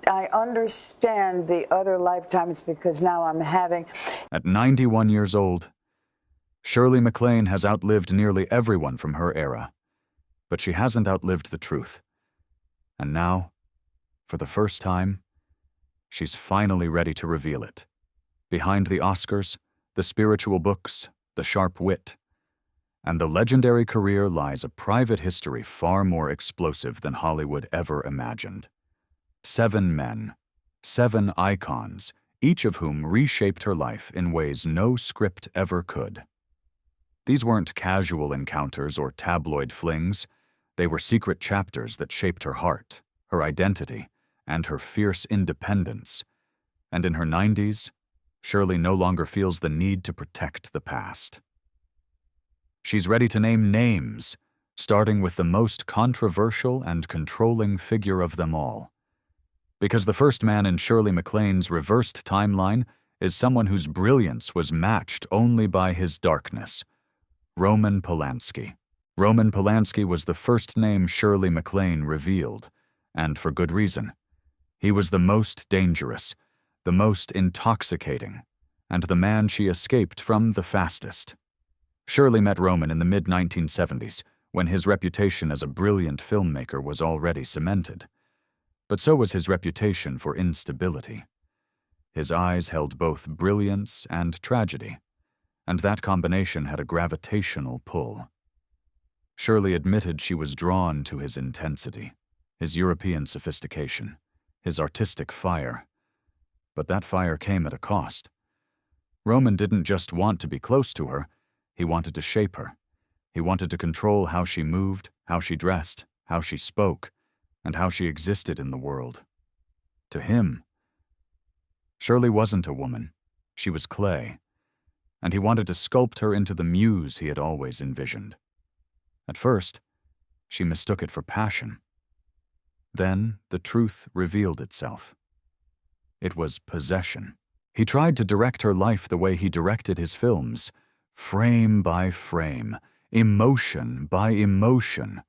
I understand the other lifetimes because now I'm having... At 91 years old, Shirley MacLaine has outlived nearly everyone from her era, but she hasn't outlived the truth. And now, for the first time, she's finally ready to reveal it. Behind the Oscars, the spiritual books, the sharp wit, and the legendary career lies a private history far more explosive than Hollywood ever imagined. 7 men, 7 icons, each of whom reshaped her life in ways no script ever could. These weren't casual encounters or tabloid flings. They were secret chapters that shaped her heart, her identity, and her fierce independence. And in her 90s, Shirley no longer feels the need to protect the past. She's ready to name names, starting with the most controversial and controlling figure of them all. Because the first man in Shirley MacLaine's reversed timeline is someone whose brilliance was matched only by his darkness: Roman Polanski. Roman Polanski was the first name Shirley MacLaine revealed, and for good reason. He was the most dangerous, the most intoxicating, and the man she escaped from the fastest. Shirley met Roman in the mid-1970s, when his reputation as a brilliant filmmaker was already cemented. But so was his reputation for instability. His eyes held both brilliance and tragedy, and that combination had a gravitational pull. Shirley admitted she was drawn to his intensity, his European sophistication, his artistic fire. But that fire came at a cost. Roman didn't just want to be close to her, he wanted to shape her. He wanted to control how she moved, how she dressed, how she spoke, and how she existed in the world. To him, Shirley wasn't a woman, she was clay, and he wanted to sculpt her into the muse he had always envisioned. At first, she mistook it for passion. Then the truth revealed itself. It was possession. He tried to direct her life the way he directed his films, frame by frame, emotion by emotion,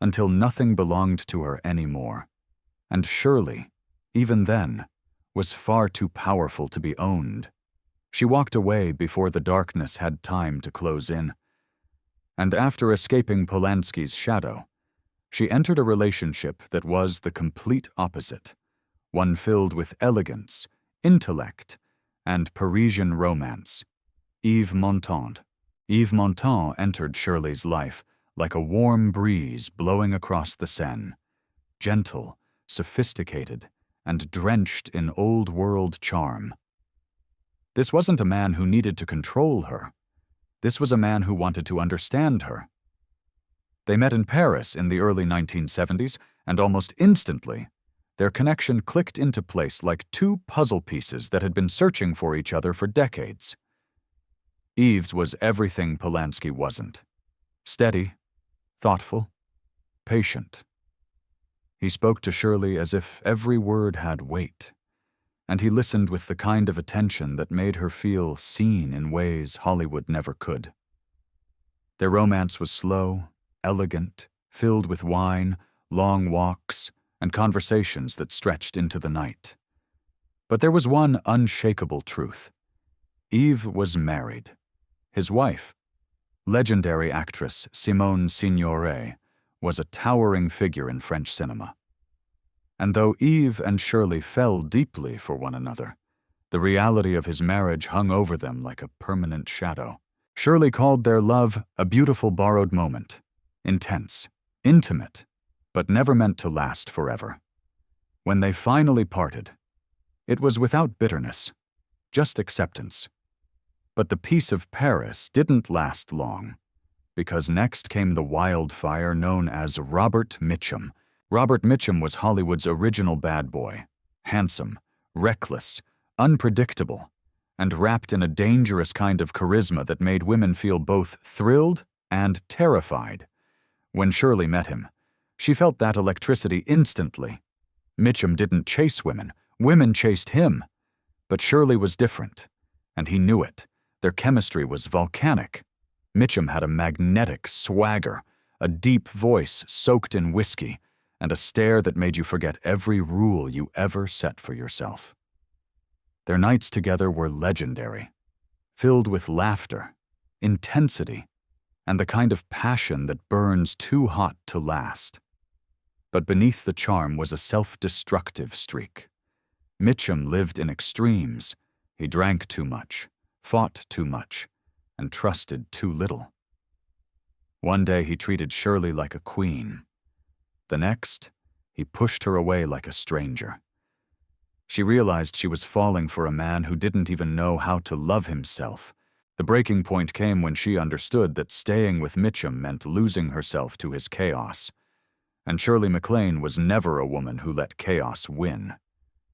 until nothing belonged to her anymore. And Shirley, even then, was far too powerful to be owned. She walked away before the darkness had time to close in. And after escaping Polanski's shadow, she entered a relationship that was the complete opposite, one filled with elegance, intellect, and Parisian romance. Yves Montand. Yves Montand entered Shirley's life like a warm breeze blowing across the Seine, gentle, sophisticated, and drenched in old-world charm. This wasn't a man who needed to control her. This was a man who wanted to understand her. They met in Paris in the early 1970s, and almost instantly, their connection clicked into place like 2 puzzle pieces that had been searching for each other for decades. Yves was everything Polanski wasn't: steady, thoughtful, patient. He spoke to Shirley as if every word had weight, and he listened with the kind of attention that made her feel seen in ways Hollywood never could. Their romance was slow, elegant, filled with wine, long walks, and conversations that stretched into the night. But there was one unshakable truth. Yves was married. His wife, legendary actress Simone Signoret, was a towering figure in French cinema. And though Yves and Shirley fell deeply for one another, the reality of his marriage hung over them like a permanent shadow. Shirley called their love a beautiful borrowed moment, intense, intimate, but never meant to last forever. When they finally parted, it was without bitterness, just acceptance. But the peace of Paris didn't last long, because next came the wildfire known as Robert Mitchum. Robert Mitchum was Hollywood's original bad boy, handsome, reckless, unpredictable, and wrapped in a dangerous kind of charisma that made women feel both thrilled and terrified. When Shirley met him, she felt that electricity instantly. Mitchum didn't chase women, women chased him. But Shirley was different, and he knew it. Their chemistry was volcanic. Mitchum had a magnetic swagger, a deep voice soaked in whiskey, and a stare that made you forget every rule you ever set for yourself. Their nights together were legendary, filled with laughter, intensity, and the kind of passion that burns too hot to last. But beneath the charm was a self-destructive streak. Mitchum lived in extremes. He drank too much, fought too much, and trusted too little. One day he treated Shirley like a queen. The next, he pushed her away like a stranger. She realized she was falling for a man who didn't even know how to love himself. The breaking point came when she understood that staying with Mitchum meant losing herself to his chaos. And Shirley MacLaine was never a woman who let chaos win.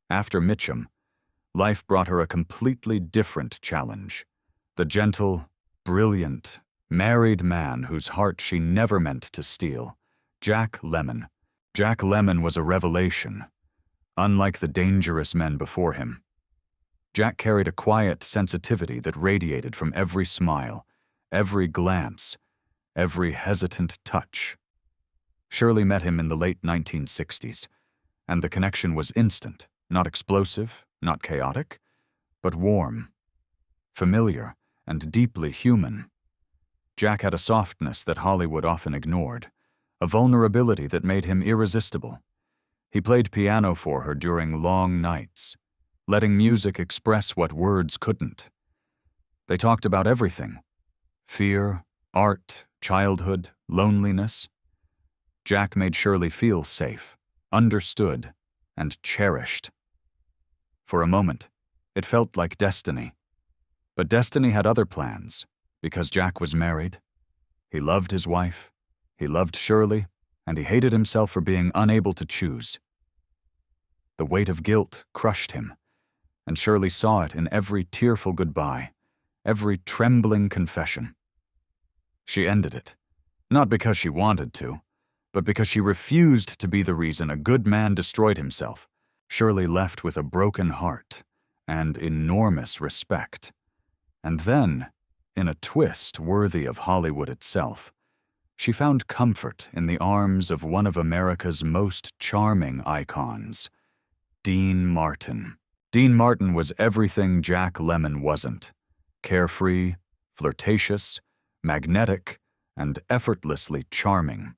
After Mitchum, life brought her a completely different challenge. The gentle, brilliant, married man whose heart she never meant to steal, Jack Lemmon. Jack Lemmon was a revelation. Unlike the dangerous men before him, Jack carried a quiet sensitivity that radiated from every smile, every glance, every hesitant touch. Shirley met him in the late 1960s, and the connection was instant, not explosive, not chaotic, but warm, familiar, and deeply human. Jack had a softness that Hollywood often ignored, a vulnerability that made him irresistible. He played piano for her during long nights, letting music express what words couldn't. They talked about everything: fear, art, childhood, loneliness. Jack made Shirley feel safe, understood, and cherished. For a moment, it felt like destiny. But destiny had other plans, because Jack was married. He loved his wife, he loved Shirley, and he hated himself for being unable to choose. The weight of guilt crushed him, and Shirley saw it in every tearful goodbye, every trembling confession. She ended it, not because she wanted to, but because she refused to be the reason a good man destroyed himself. Shirley left with a broken heart and enormous respect. And then, in a twist worthy of Hollywood itself, she found comfort in the arms of one of America's most charming icons, Dean Martin. Dean Martin was everything Jack Lemmon wasn't: carefree, flirtatious, magnetic, and effortlessly charming.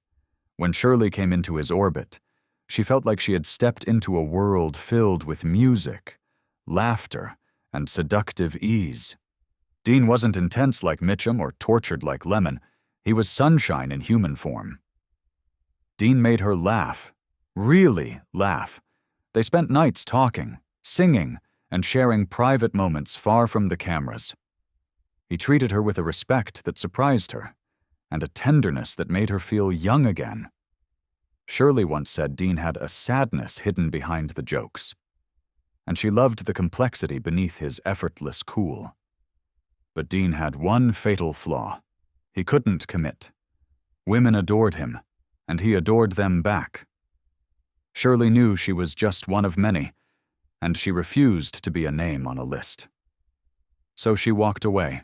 When Shirley came into his orbit, she felt like she had stepped into a world filled with music, laughter, and seductive ease. Dean wasn't intense like Mitchum or tortured like Lemmon. He was sunshine in human form. Dean made her laugh, really laugh. They spent nights talking, singing, and sharing private moments far from the cameras. He treated her with a respect that surprised her, and a tenderness that made her feel young again. Shirley once said Dean had a sadness hidden behind the jokes, and she loved the complexity beneath his effortless cool. But Dean had one fatal flaw: he couldn't commit. Women adored him, and he adored them back. Shirley knew she was just one of many, and she refused to be a name on a list. So she walked away,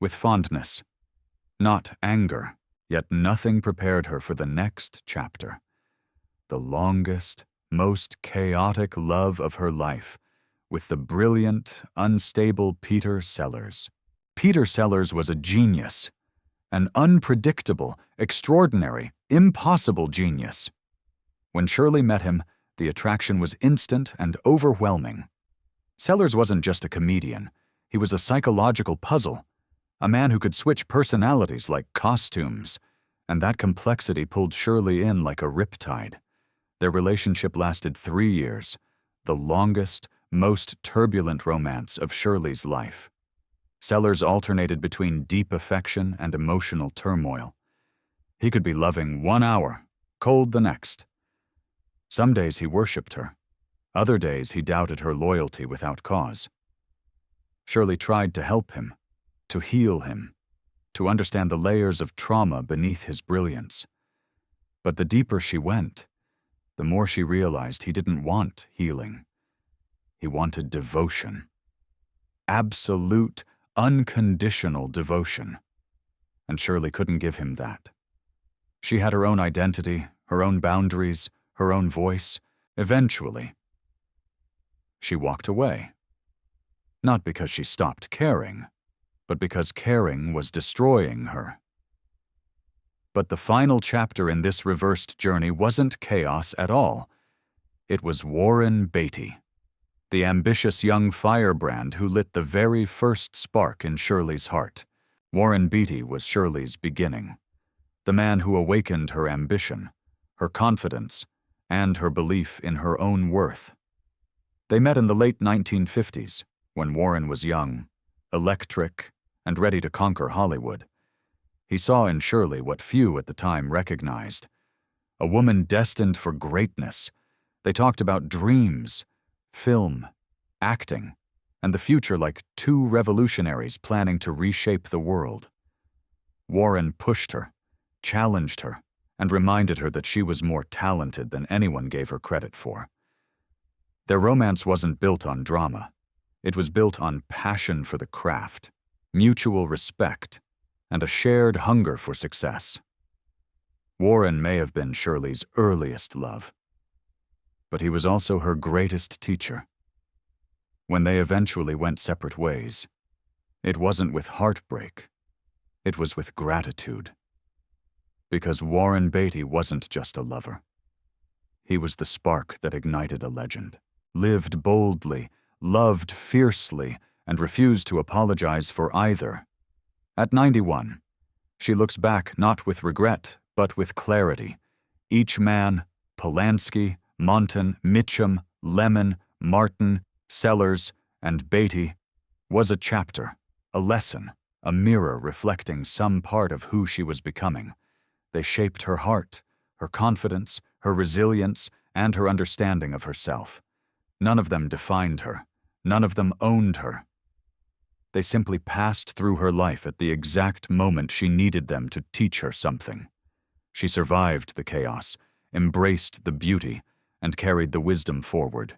with fondness, not anger, yet nothing prepared her for the next chapter. The longest, most chaotic love of her life, with the brilliant, unstable Peter Sellers. Peter Sellers was a genius, an unpredictable, extraordinary, impossible genius. When Shirley met him, the attraction was instant and overwhelming. Sellers wasn't just a comedian. He was a psychological puzzle, a man who could switch personalities like costumes, and that complexity pulled Shirley in like a riptide. Their relationship lasted 3 years, the longest, most turbulent romance of Shirley's life. Sellers alternated between deep affection and emotional turmoil. He could be loving 1 hour, cold the next. Some days he worshipped her. Other days he doubted her loyalty without cause. Shirley tried to help him, to heal him, to understand the layers of trauma beneath his brilliance. But the deeper she went, the more she realized he didn't want healing. He wanted devotion. Absolute, unconditional devotion. And Shirley couldn't give him that. She had her own identity, her own boundaries, her own voice, eventually. She walked away. Not because she stopped caring, but because caring was destroying her. But the final chapter in this reversed journey wasn't chaos at all. It was Warren Beatty, the ambitious young firebrand who lit the very first spark in Shirley's heart. Warren Beatty was Shirley's beginning, the man who awakened her ambition, her confidence, and her belief in her own worth. They met in the late 1950s, when Warren was young, electric, and ready to conquer Hollywood. He saw in Shirley what few at the time recognized: a woman destined for greatness. They talked about dreams, film, acting, and the future like two revolutionaries planning to reshape the world. Warren pushed her, challenged her, and reminded her that she was more talented than anyone gave her credit for. Their romance wasn't built on drama. It was built on passion for the craft, mutual respect, and a shared hunger for success. Warren may have been Shirley's earliest love, but he was also her greatest teacher. When they eventually went separate ways, it wasn't with heartbreak, it was with gratitude. Because Warren Beatty wasn't just a lover. He was the spark that ignited a legend, lived boldly, loved fiercely, and refused to apologize for either. At 91, she looks back not with regret, but with clarity. Each man, Polanski, Montan, Mitchum, Lemon, Martin, Sellers, and Beatty, was a chapter, a lesson, a mirror reflecting some part of who she was becoming. They shaped her heart, her confidence, her resilience, and her understanding of herself. None of them defined her. None of them owned her. They simply passed through her life at the exact moment she needed them to teach her something. She survived the chaos, embraced the beauty, and carried the wisdom forward.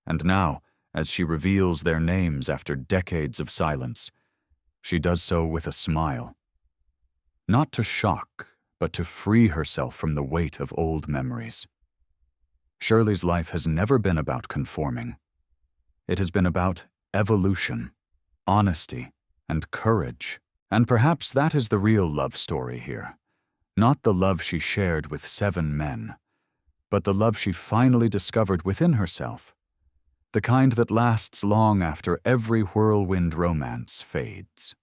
And now, as she reveals their names after decades of silence, she does so with a smile. Not to shock, but to free herself from the weight of old memories. Shirley's life has never been about conforming. It has been about evolution, honesty, and courage. And perhaps that is the real love story here. Not the love she shared with 7 men, but the love she finally discovered within herself. The kind that lasts long after every whirlwind romance fades.